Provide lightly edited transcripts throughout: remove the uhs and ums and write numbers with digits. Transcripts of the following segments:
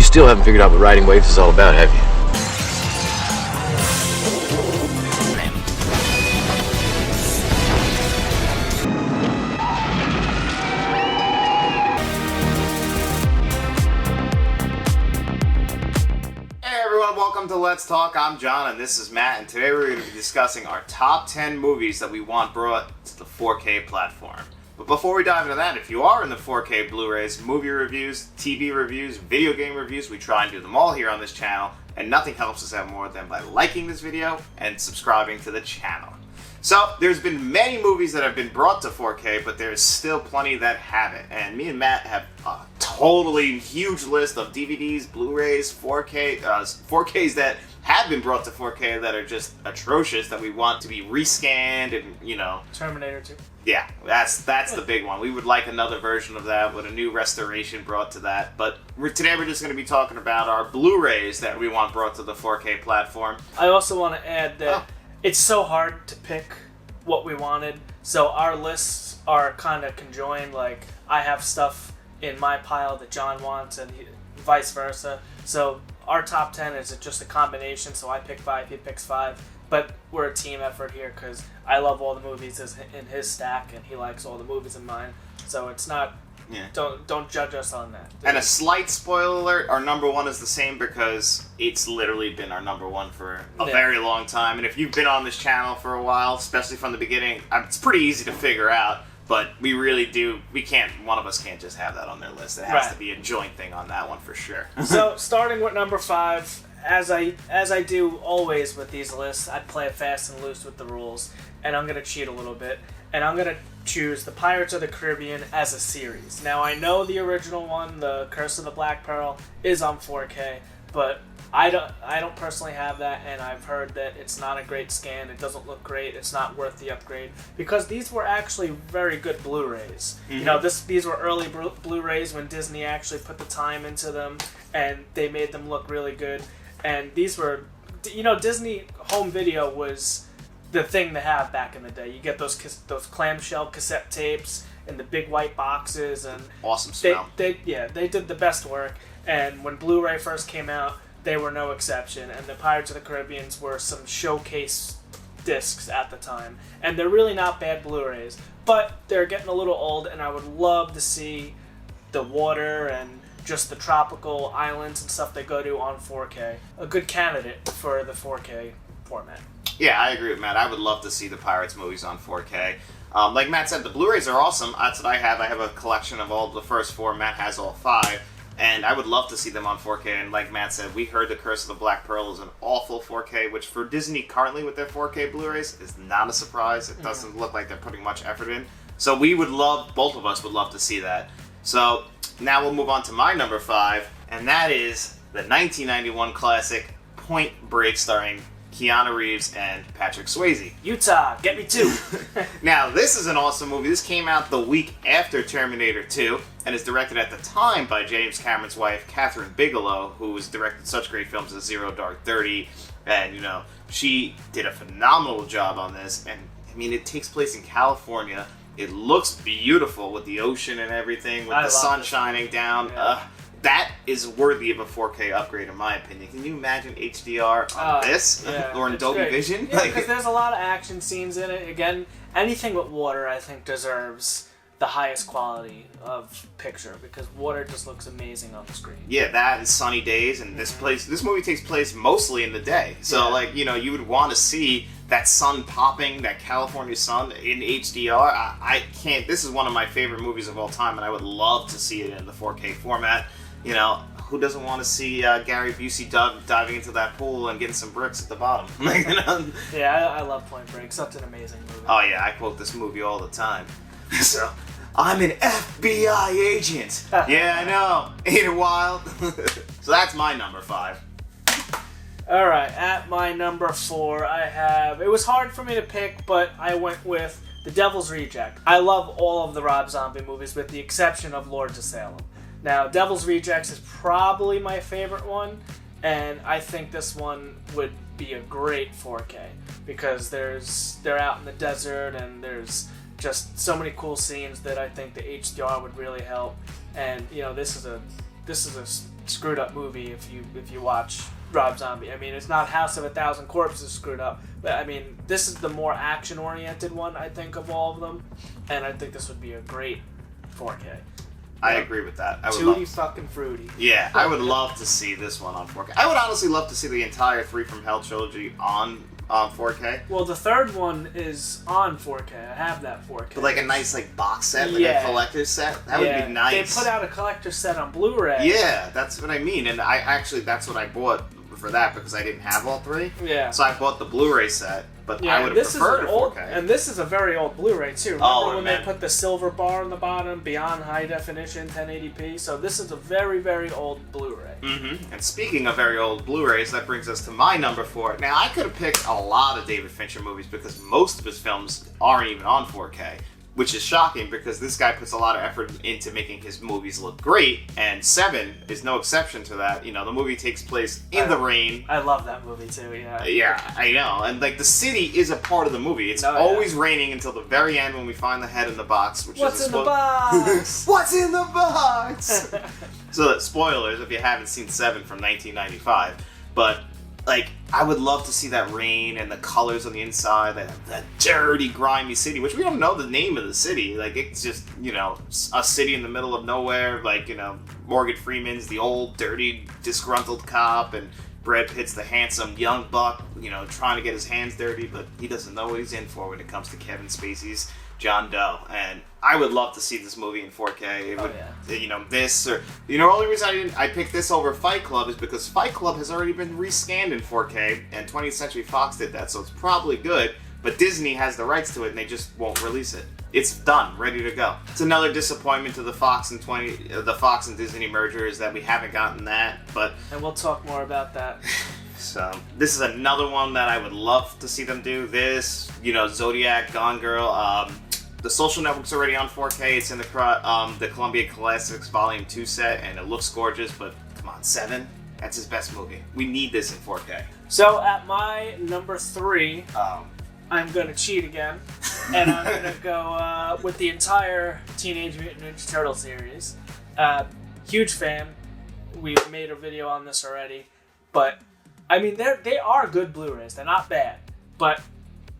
You still haven't figured out what riding waves is all about, have you? Hey everyone, welcome to Let's Talk. I'm John and this is Matt, and today we're going to be discussing our top 10 movies that we want brought to the 4K platform. But before we dive into that, if you are in the 4K Blu-rays, movie reviews, TV reviews, video game reviews, we try and do them all here on this channel, and nothing helps us out more than by liking this video and subscribing to the channel. So, there's been many movies that have been brought to 4K, but there's still plenty that haven't. And me and Matt have a totally huge list of DVDs, Blu-rays, 4Ks that have been brought to 4K that are just atrocious, that we want to be rescanned and, you know... Terminator 2. Yeah, that's the big one. We would like another version of that with a new restoration brought to that. But today we're just going to be talking about our Blu-rays that we want brought to the 4K platform. I also want to add that it's so hard to pick what we wanted, so our lists are kind of conjoined. Like, I have stuff in my pile that John wants and vice versa. So our top 10 is just a combination, so I pick 5, he picks 5. But we're a team effort here because I love all the movies in his stack and he likes all the movies in mine. So it's not... Yeah. Don't judge us on that. And a slight spoiler alert, our number 1 is the same because it's literally been our number 1 for a very long time. And if you've been on this channel for a while, especially from the beginning, it's pretty easy to figure out. But we really do, one of us can't just have that on their list. It has to be a joint thing on that one for sure. So starting with number 5, as I do always with these lists, I play it fast and loose with the rules. And I'm going to cheat a little bit. And I'm going to choose the Pirates of the Caribbean as a series. Now, I know the original one, the Curse of the Black Pearl, is on 4K, but I don't personally have that, and I've heard that it's not a great scan, it doesn't look great, it's not worth the upgrade, because these were actually very good Blu-rays. Mm-hmm. You know, these were early Blu-rays when Disney actually put the time into them, and they made them look really good, and these were, you know, Disney home video was the thing to have back in the day. You get those clamshell cassette tapes in the big white boxes, and awesome smell. They did the best work. And when Blu-ray first came out, they were no exception. And the Pirates of the Caribbean were some showcase discs at the time, and they're really not bad Blu-rays. But they're getting a little old, and I would love to see the water and just the tropical islands and stuff they go to on 4K. A good candidate for the 4K format. Yeah, I agree with Matt. I would love to see the Pirates movies on 4K. Like Matt said, the Blu-rays are awesome. That's what I have. I have a collection of all the first 4. Matt has all 5. And I would love to see them on 4K. And like Matt said, we heard The Curse of the Black Pearl is an awful 4K, which for Disney currently with their 4K Blu-rays is not a surprise. It doesn't look like they're putting much effort in. So we would love, both of us would love to see that. So now we'll move on to my number 5, and that is the 1991 classic Point Break, starring Keanu Reeves and Patrick Swayze. Utah, get me 2. Now, this is an awesome movie. This came out the week after Terminator 2 and is directed at the time by James Cameron's wife, Catherine Bigelow, who has directed such great films as Zero Dark 30. And, you know, she did a phenomenal job on this. And, I mean, it takes place in California. It looks beautiful with the ocean and everything, with the sun shining down. Yeah. That is worthy of a 4K upgrade, in my opinion. Can you imagine HDR on this? Yeah, or in Dolby Vision? Yeah, because there's a lot of action scenes in it. Again, anything with water, I think, deserves the highest quality of picture, because water just looks amazing on the screen. Yeah, that and sunny days, and this movie takes place mostly in the day. So, like, you know, you would want to see that sun popping, that California sun in HDR. I can't... This is one of my favorite movies of all time, and I would love to see it in the 4K format. You know, who doesn't want to see Gary Busey diving into that pool and getting some bricks at the bottom? Yeah, I love Point Break. Such an amazing movie. Oh yeah, I quote this movie all the time. So, I'm an FBI agent. Yeah, I know. Ain't it wild? So that's my number 5. Alright, at my number 4, I have... It was hard for me to pick, but I went with The Devil's Reject. I love all of the Rob Zombie movies, with the exception of Lords of Salem. Now, Devil's Rejects is probably my favorite one, and I think this one would be a great 4K, because they're out in the desert, and there's just so many cool scenes that I think the HDR would really help. And you know, this is a screwed up movie if you watch Rob Zombie. I mean, it's not House of a Thousand Corpses screwed up, but I mean, this is the more action-oriented one, I think, of all of them, and I think this would be a great 4K. I agree with that. I would Tutti fucking fruity. Yeah, I would love to see this one on 4K. I would honestly love to see the entire Three from Hell trilogy on 4K. Well, the third one is on 4K. I have that 4K. But like a nice box set, like a collector's set. That would be nice. They put out a collector's set on Blu Ray. Yeah, that's what I mean. And I actually, that's what I bought for that because I didn't have all three. Yeah. So I bought the Blu Ray set, but yeah, I would have preferred a 4K. And this is a very old Blu Ray too. Remember when they put the silver bar on the bottom, beyond high definition, 1080p? So this is a very, very old Blu Ray. Mm-hmm. And speaking of very old Blu-rays, that brings us to my number 4. Now, I could have picked a lot of David Fincher movies because most of his films aren't even on 4K, which is shocking because this guy puts a lot of effort into making his movies look great, and Seven is no exception to that. You know, the movie takes place in the rain. I love that movie too, yeah. Yeah, I know. And the city is a part of the movie. It's always raining until the very end when we find the head in the box, which What's is in the box? What's in the box? So, spoilers if you haven't seen Seven from 1995. But, I would love to see that rain and the colors on the inside, that dirty, grimy city, which we don't know the name of the city. It's just, a city in the middle of nowhere. Morgan Freeman's the old, dirty, disgruntled cop, and Brad Pitt's the handsome young buck, trying to get his hands dirty, but he doesn't know what he's in for when it comes to Kevin Spacey's John Doe. And I would love to see this movie in 4K. This or the only reason I picked this over Fight Club is because Fight Club has already been rescanned in 4K, and 20th Century Fox did that, so it's probably good. But Disney has the rights to it, and they just won't release it. It's done, ready to go. It's another disappointment to the Fox and Disney merger is that we haven't gotten that. And we'll talk more about that. So this is another one that I would love to see them do. This, Zodiac, Gone Girl. The Social Network's already on 4K. It's in the Columbia Classics Volume 2 set, and it looks gorgeous, but come on, Seven? That's his best movie. We need this in 4K. So at my number 3, I'm going to cheat again, and I'm going to go with the entire Teenage Mutant Ninja Turtle series. Huge fan. We've made a video on this already, but I mean, they are good Blu-rays. They're not bad, but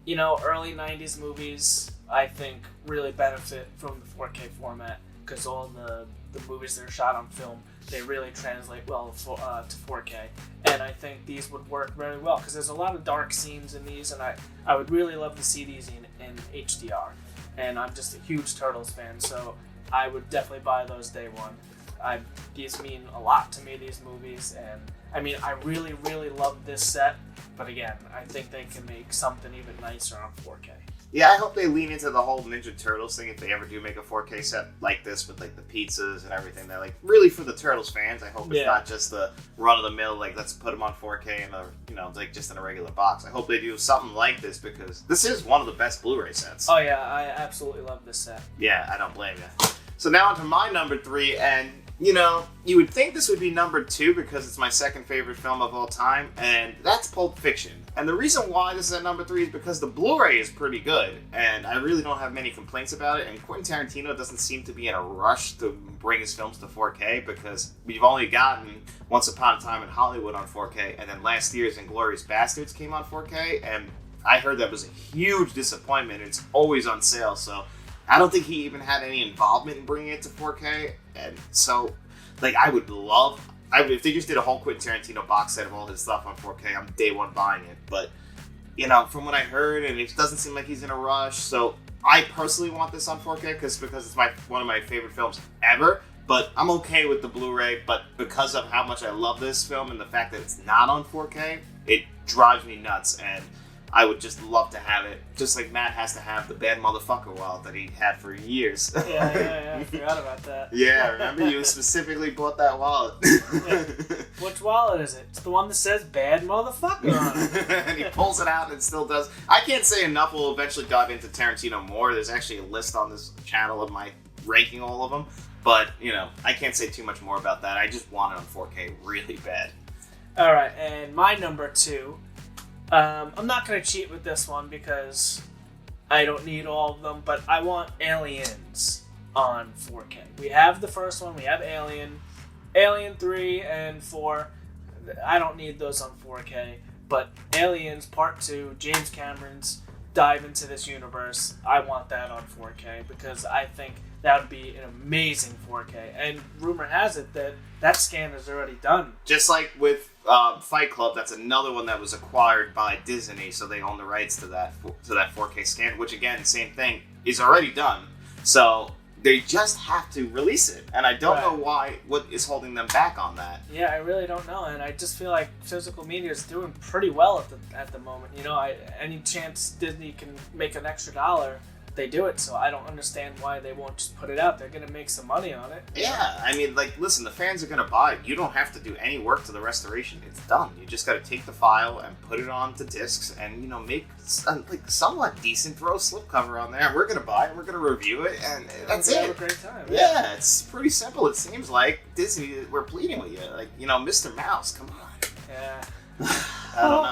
early 90s movies, I think, really benefit from the 4K format because all the movies that are shot on film, they really translate well to 4K. And I think these would work very well because there's a lot of dark scenes in these, and I would really love to see these in HDR. And I'm just a huge Turtles fan, so I would definitely buy those day one. These mean a lot to me, these movies, and I mean, I really, really love this set, but again, I think they can make something even nicer on 4K. Yeah, I hope they lean into the whole Ninja Turtles thing if they ever do make a 4K set like this with the pizzas and everything. They're really for the Turtles fans. I hope it's not just the run-of-the-mill, let's put them on 4K and just in a regular box. I hope they do something like this because this is one of the best Blu-ray sets. Oh yeah, I absolutely love this set. Yeah, I don't blame you. So now onto my number 3, and you would think this would be number 2 because it's my second favorite film of all time, and that's Pulp Fiction. And the reason why this is at number 3 is because the Blu-ray is pretty good, and I really don't have many complaints about it, and Quentin Tarantino doesn't seem to be in a rush to bring his films to 4K because we've only gotten Once Upon a Time in Hollywood on 4K, and then last year's Inglourious Basterds came on 4K, and I heard that was a huge disappointment. It's always on sale, so I don't think he even had any involvement in bringing it to 4K, and so, I would love... if they just did a whole Quentin Tarantino box set of all his stuff on 4K, I'm day one buying it. But, from what I heard, and it doesn't seem like he's in a rush, so I personally want this on 4K because it's one of my favorite films ever. But I'm okay with the Blu-ray, but because of how much I love this film and the fact that it's not on 4K, it drives me nuts, and I would just love to have it, just like Matt has to have the Bad Motherfucker wallet that he had for years. Yeah, I forgot about that. Yeah, remember you specifically bought that wallet. Yeah. Which wallet is it? It's the one that says Bad Motherfucker on it. And he pulls it out and it still does. I can't say enough. We'll eventually dive into Tarantino more. There's actually a list on this channel of my ranking all of them. But, I can't say too much more about that. I just want it on 4K really bad. Alright, and my number 2... I'm not going to cheat with this one because I don't need all of them, but I want Aliens on 4K. We have the first one, we have Alien, Alien 3 and 4, I don't need those on 4K. But Aliens Part 2, James Cameron's dive into this universe, I want that on 4K because I think that would be an amazing 4K. And rumor has it that that scan is already done. Just like with Fight Club, that's another one that was acquired by Disney, so they own the rights to that 4K scan, which again, same thing, is already done. So they just have to release it, and I don't know what is holding them back on that. Yeah, I really don't know, and I just feel like physical media is doing pretty well at the moment. You know, any chance Disney can make an extra $1, they do it. So I don't understand why they won't just put it out. They're gonna make some money on it. Yeah, I mean, like, listen, the fans are gonna buy it. You don't have to do any work to the restoration. It's done. You just got to take the file and put it onto discs, and make like somewhat decent, throw a slipcover on there. We're gonna buy it. We're gonna review it, and that's it. Have a great time. Yeah, it's pretty simple. It seems like Disney, we're pleading with you, like Mr. Mouse. Come on. Yeah. I don't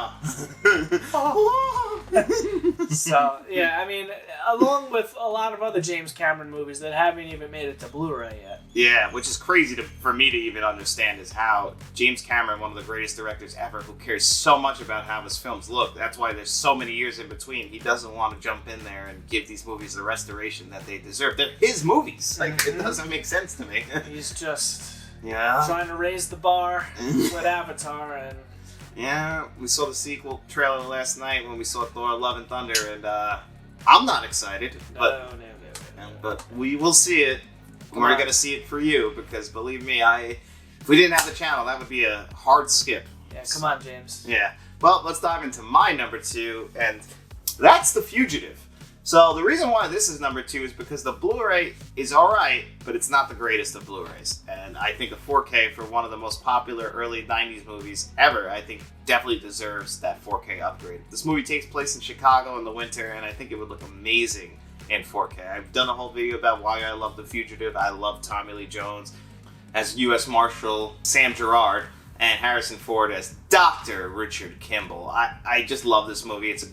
know. So, yeah, I mean, along with a lot of other James Cameron movies that haven't even made it to Blu Ray yet. Yeah, which is crazy for me to even understand is how James Cameron, one of the greatest directors ever, who cares so much about how his films look. That's why there's so many years in between. He doesn't want to jump in there and give these movies the restoration that they deserve. They're his movies. Like, it doesn't make sense to me. He's just trying to raise the bar with Avatar, and yeah, we saw the sequel trailer last night when we saw Thor: Love and Thunder, and I'm not excited, but we will see it. We're going to see it for you, because believe me, if we didn't have the channel, that would be a hard skip. Yeah, come on, James. Yeah. Well, let's dive into my number 2, and that's The Fugitive. So the reason why this is number 2 is because the Blu-ray is alright, but it's not the greatest of Blu-rays. And I think a 4K for one of the most popular early 90s movies ever, I think definitely deserves that 4K upgrade. This movie takes place in Chicago in the winter, and I think it would look amazing in 4K. I've done a whole video about why I love The Fugitive. I love Tommy Lee Jones as U.S. Marshal Sam Gerard, and Harrison Ford as Dr. Richard Kimball. I just love this movie. It's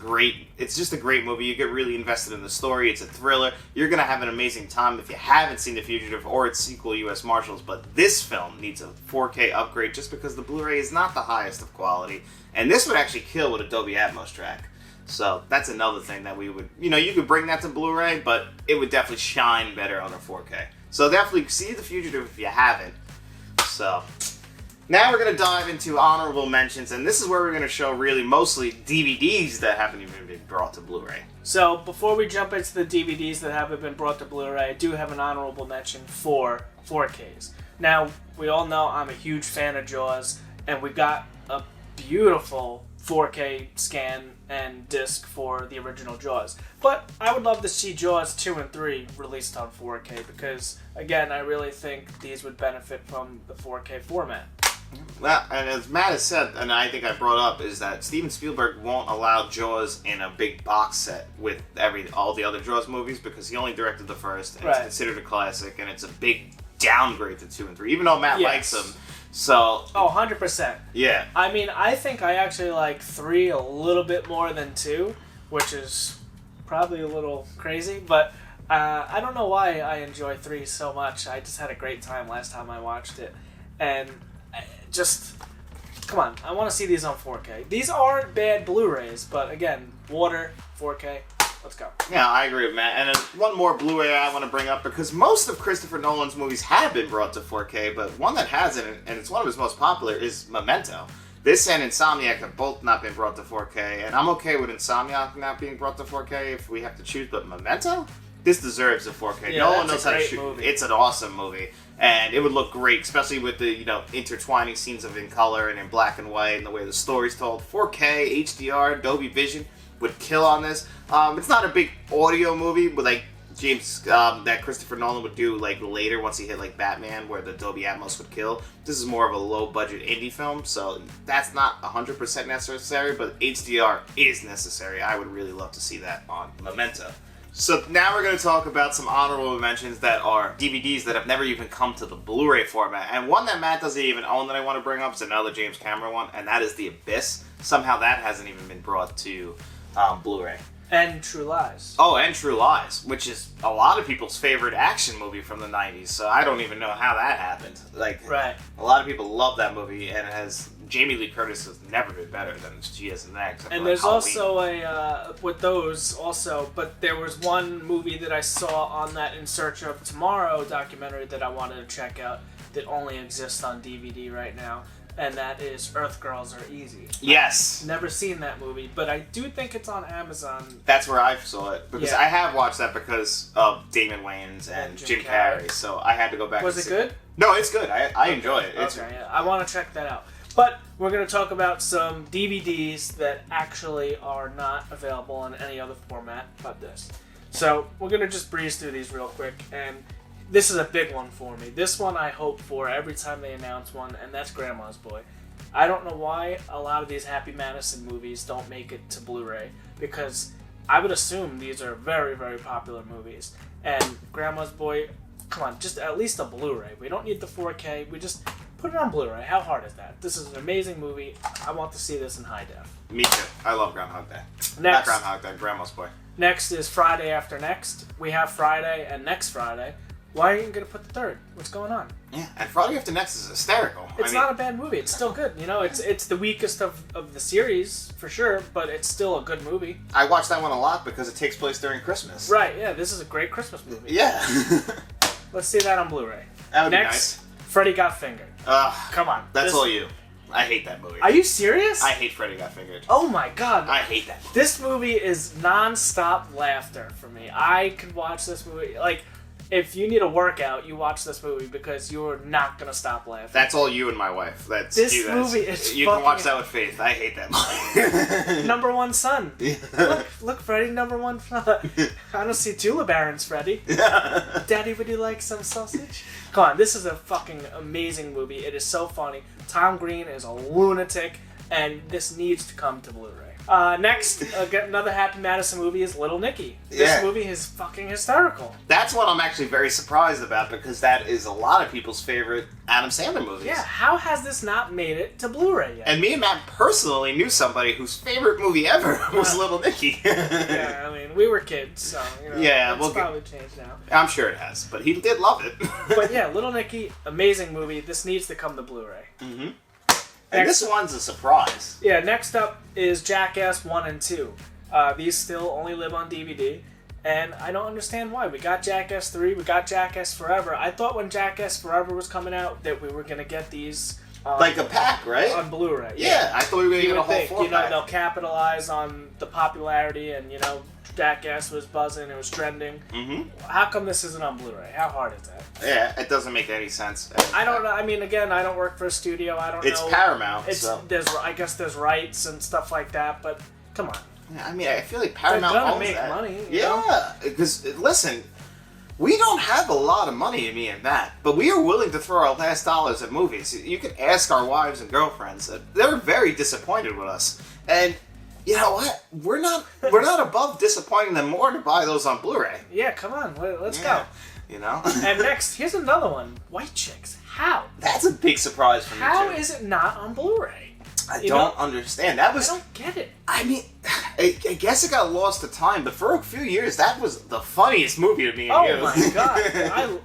just a great movie. You get really invested in the story. It's a thriller. You're going to have an amazing time if you haven't seen The Fugitive or its sequel, U.S. Marshals, but this film needs a 4K upgrade just because the Blu-ray is not the highest of quality, and this would actually kill with a Dolby Atmos track. So that's another thing that we would, you could bring that to Blu-ray, but it would definitely shine better on a 4K. So definitely see The Fugitive if you haven't. So now we're going to dive into honorable mentions, and this is where we're going to show really mostly DVDs that haven't even been brought to Blu-ray. So before we jump into the DVDs that haven't been brought to Blu-ray, I do have an honorable mention for 4Ks. Now, we all know I'm a huge fan of Jaws, and we got a beautiful 4K scan and disc for the original Jaws. But I would love to see Jaws 2 and 3 released on 4K because, again, I really think these would benefit from the 4K format. Well, and as Matt has said, and I think I brought up, is that Steven Spielberg won't allow Jaws in a big box set with all the other Jaws movies because he only directed the first, and it's considered a classic, and it's a big downgrade to 2 and 3, even though Matt likes them. So 100%. Yeah. I mean, I think I actually like 3 a little bit more than 2, which is probably a little crazy, but I don't know why I enjoy 3 so much. I just had a great time last time I watched it, and come on, I want to see these on 4K. These aren't bad Blu-rays, but again, water, 4K, let's go. Yeah, I agree with Matt. And one more Blu-ray I want to bring up, because most of Christopher Nolan's movies have been brought to 4K, but one that hasn't, and it's one of his most popular, is Memento. This and Insomniac have both not been brought to 4K, and I'm okay with Insomniac not being brought to 4K if we have to choose, but Memento? This deserves a 4K. Yeah, no one knows how to shoot. Movie. It's an awesome movie. And it would look great, especially with the, intertwining scenes of in color and in black and white and the way the story's told. 4K, HDR, Dolby Vision would kill on this. It's not a big audio movie, but like that Christopher Nolan would do like later once he hit like Batman, where the Dolby Atmos would kill. This is more of a low budget indie film, so that's not 100% necessary, but HDR is necessary. I would really love to see that on Memento. So now we're going to talk about some honorable mentions that are DVDs that have never even come to the Blu-ray format. And one that Matt doesn't even own that I want to bring up is another James Cameron one, and that is The Abyss. Somehow that hasn't even been brought to Blu-ray. And True Lies. Oh, and True Lies, which is a lot of people's favorite action movie from the 90s, so I don't even know how that happened. Like, Right. a lot of people love that movie, and Jamie Lee Curtis has never been better than she is in that. Except And for, there's Halloween. also with those also, but there was one movie that I saw on that In Search of Tomorrow documentary that I wanted to check out that only exists on DVD right now, and that is Earth Girls Are Easy. Yes. Never seen that movie, but I do think it's on Amazon. That's where I saw it, because Yeah. I have watched that because of Damon Wayans and Jim Carrey, so I had to go back Was and it see good? No, it's good. I enjoy it. It's, Okay, yeah. I want to check that out. But we're going to talk about some DVDs that actually are not available in any other format but this. So we're going to just breeze through these real quick, and this is a big one for me. This one I hope for every time they announce one, and that's Grandma's Boy. I don't know why a lot of these Happy Madison movies don't make it to Blu-ray, because I would assume these are very, very popular movies. And Grandma's Boy, come on, just at least a Blu-ray. We don't need the 4K. We just put it on Blu-ray. How hard is that? This is an amazing movie. I want to see this in high def. Me too. I love Groundhog Day. Not Next, Groundhog Day, Grandma's Boy. next is Friday After Next. We have Friday and next Friday. Why are you going to put the third? What's going on? Yeah, and Friday After Next is hysterical. It's not a bad movie. It's still good. You know, it's the weakest of the series, for sure, but it's still a good movie. I watch that one a lot because it takes place during Christmas. Right, yeah, this is a great Christmas movie. Yeah. Let's see that on Blu-ray. That would Next, be nice. Freddy Got Fingered. Come on. That's this- all you. I hate that movie. Are you serious? I hate Freddy Got Fingered. Oh my god. I hate that movie. This movie is non-stop laughter for me. I could watch this movie. Like, if you need a workout, you watch this movie because you're not going to stop laughing. That's all you and my wife. That's This you guys. movie is You can fucking- watch that with Faith. I hate that movie. Number one son. Look, Freddy, number one son. I don't see Tula Barons, Freddy. Daddy, would you like some sausage? Come on, this is a fucking amazing movie. It is so funny. Tom Green is a lunatic, and this needs to come to Blu-ray. Next, another Happy Madison movie is Little Nicky. This Yeah. movie is fucking hysterical. That's what I'm actually very surprised about because that is a lot of people's favorite Adam Sandler movies. Yeah, how has this not made it to Blu-ray yet? And me and Matt personally knew somebody whose favorite movie ever was Little Nicky. Yeah, I mean, we were kids, so, you know, Yeah, it's we'll get- probably changed now. I'm sure it has, but he did love it. But yeah, Little Nicky, amazing movie. This needs to come to Blu-ray. Mm-hmm. And this one's a surprise. Yeah, next up is Jackass 1 and 2. These still only live on DVD, and I don't understand why. We got Jackass 3, we got Jackass Forever. I thought when Jackass Forever was coming out that we were going to get these Like a pack, right? on Blu-ray. Yeah, I thought we were going to You get a would whole think, 4-pack. they'll capitalize on the popularity and, Jackass was buzzing, it was trending. Mm-hmm. How come this isn't on Blu-ray? How hard is that? Yeah, it doesn't make any sense. I don't know. I mean, again, I don't work for a studio. I don't know. It's Paramount, It's so... I guess there's rights and stuff like that, but come on. Yeah, I mean, I feel like Paramount They're gonna owns make that. money, you know? Yeah, because, listen, we don't have a lot of money, me and Matt, but we are willing to throw our last dollars at movies. You can ask our wives and girlfriends. They're very disappointed with us. And... you know what? We're not above disappointing them more to buy those on Blu-ray. Yeah, come on, let's Yeah, go. You know? And next, here's another one. White Chicks. How? That's a big surprise for me, How too. is it not on Blu-ray? I you don't know? understand. That was... I don't get it. I mean, I guess it got lost to time, but for a few years, that was the funniest movie to me and Oh you. my god.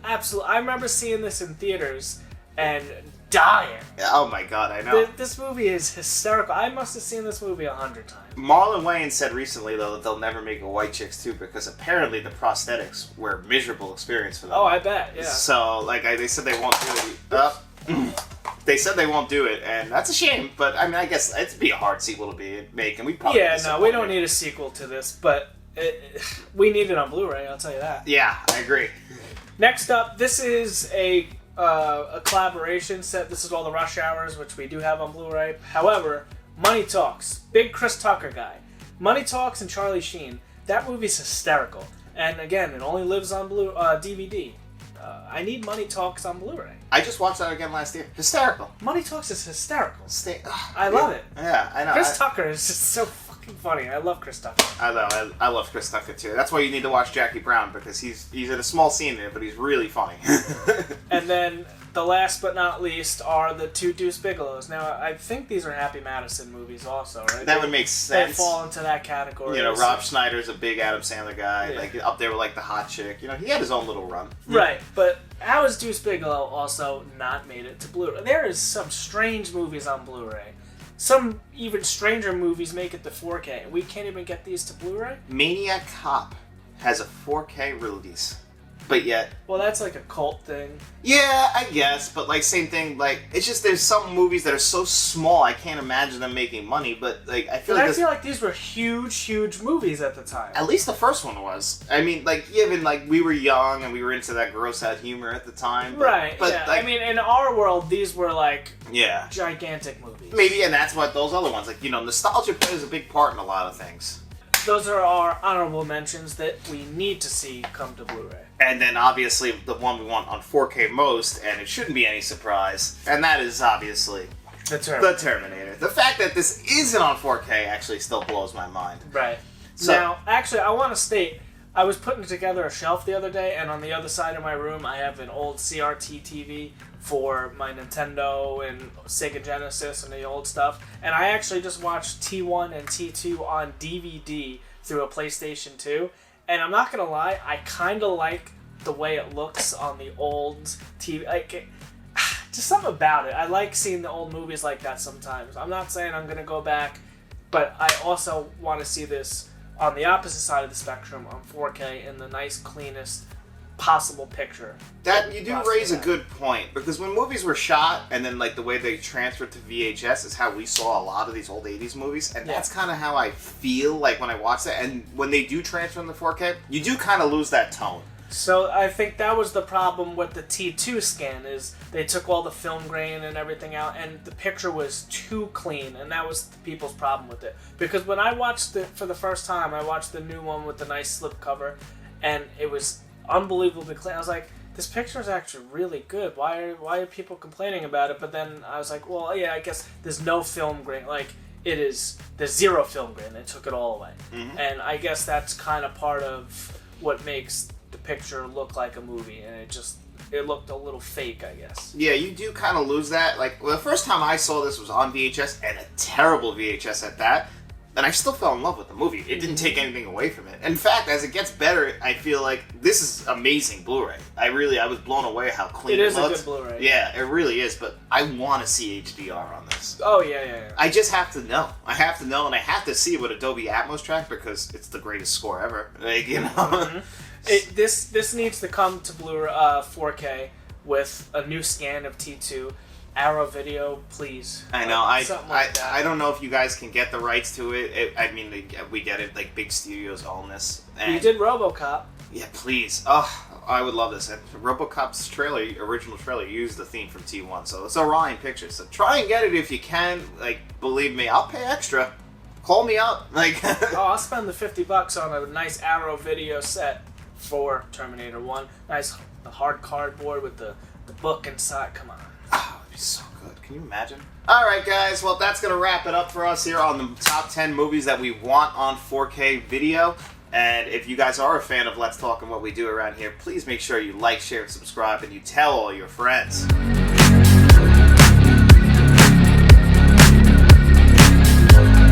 I remember seeing this in theaters and dying. Oh my god, I know. This movie is hysterical. I must have seen this movie 100 times. Marlon Wayans said recently, though, that they'll never make a White Chicks 2 because apparently the prosthetics were a miserable experience for them. Oh, I bet, yeah. So, like, they said they won't do it. They said they won't do it, and that's a shame, but, I mean, I guess it'd be a hard sequel to make, and we probably... Yeah, no, we don't need a sequel to this, but we need it on Blu-ray, I'll tell you that. Yeah, I agree. Next up, this is a collaboration set. This is all the Rush Hours, which we do have on Blu-ray. However, Money Talks, big Chris Tucker guy. Money Talks and Charlie Sheen. That movie's hysterical, and again, it only lives on DVD. I need Money Talks on Blu-ray. I just watched that again last year. Hysterical. Money Talks is hysterical. I I love it. Yeah, I know. Chris Tucker is just so fucking funny. I love Chris Tucker. I know. I love Chris Tucker too. That's why you need to watch Jackie Brown because he's in a small scene there, but he's really funny. And then the last but not least are the two Deuce Bigelows. Now, I think these are Happy Madison movies also, right? That would make sense. They fall into that category. You know, Rob Schneider's a big Adam Sandler guy, Yeah. like up there with like the hot chick. You know, he had his own little run. Right, but how has Deuce Bigelow also not made it to Blu-ray? There is some strange movies on Blu-ray. Some even stranger movies make it to 4K. We can't even get these to Blu-ray? Maniac Cop has a 4K release. But yet... Well, that's like a cult thing. Yeah, I guess, but like same thing, like, it's just there's some movies that are so small I can't imagine them making money, but like, I feel like these were huge movies at the time. at least the first one was. I mean, like, even like we were young and we were into that gross out humor at the time. But, Right, but yeah. like, I mean, in our world, these were like yeah. gigantic movies. Maybe, and that's what those other ones, like, you know, nostalgia plays a big part in a lot of things. Those are our honorable mentions that we need to see come to Blu-ray. And then obviously the one we want on 4K most, and it shouldn't be any surprise, and that is obviously The Terminator. The Terminator. The fact that this isn't on 4K actually still blows my mind. Right. So- Now, actually, I want to state, I was putting together a shelf the other day, and on the other side of my room, I have an old CRT TV for my Nintendo and Sega Genesis and the old stuff. And I actually just watched T1 and T2 on DVD through a PlayStation 2. And I'm not going to lie, I kind of like the way it looks on the old TV. Like, just something about it. I like seeing the old movies like that sometimes. I'm not saying I'm going to go back, but I also want to see this on the opposite side of the spectrum on 4K in the nice, cleanest possible picture. That you do Possibly raise a that. good point, because when movies were shot and then like the way they transferred to VHS is how we saw a lot of these old 80s movies, and Yeah. that's kind of how I feel like when I watch that. And when they do transfer into 4K, you do kind of lose that tone. So I think that was the problem with the T2 scan, is they took all the film grain and everything out, and the picture was too clean, and that was people's problem with it. Because when I watched it for the first time, I watched the new one with the nice slipcover, and it was unbelievably clean. I was like, this picture is actually really good. Why are people complaining about it? But then I was like, well, yeah, I guess there's no film grain. Like, there's zero film grain. They took it all away. Mm-hmm. And I guess that's kind of part of what makes the picture look like a movie, and it looked a little fake, I guess. Yeah, you do kind of lose that. Like, well, the first time I saw this was on VHS, and a terrible VHS at that. And I still fell in love with the movie. It didn't take anything away from it. In fact, as it gets better, I feel like this is amazing Blu-ray. I was blown away how clean it It is a looks. good Blu-ray. Yeah, it really is. But I want to see HDR on this. Oh, yeah. I just have to know. I have to know, and I have to see it with Adobe Atmos track because it's the greatest score ever. Like, you know. Mm-hmm. This needs to come to Blu-ray 4K with a new scan of T2. Arrow Video, please. I know. Something like that. I don't know if you guys can get the rights to it. I mean, we get it. Like, big studios own this. And You did RoboCop. yeah, please. Oh, I would love this. And RoboCop's original trailer, used the theme from T1, so it's Orion Pictures. So try and get it if you can. Like, believe me, I'll pay extra. Call me up. Like, Oh, I'll spend the $50 on a nice Arrow Video set for Terminator 1. Nice, the hard cardboard with the book inside. Come on. oh, it'd be so good. Can you imagine? All right, guys. Well, that's gonna wrap it up for us here on the top 10 movies that we want on 4K video. And if you guys are a fan of Let's Talk and what we do around here, please make sure you like, share, and subscribe, and you tell all your friends.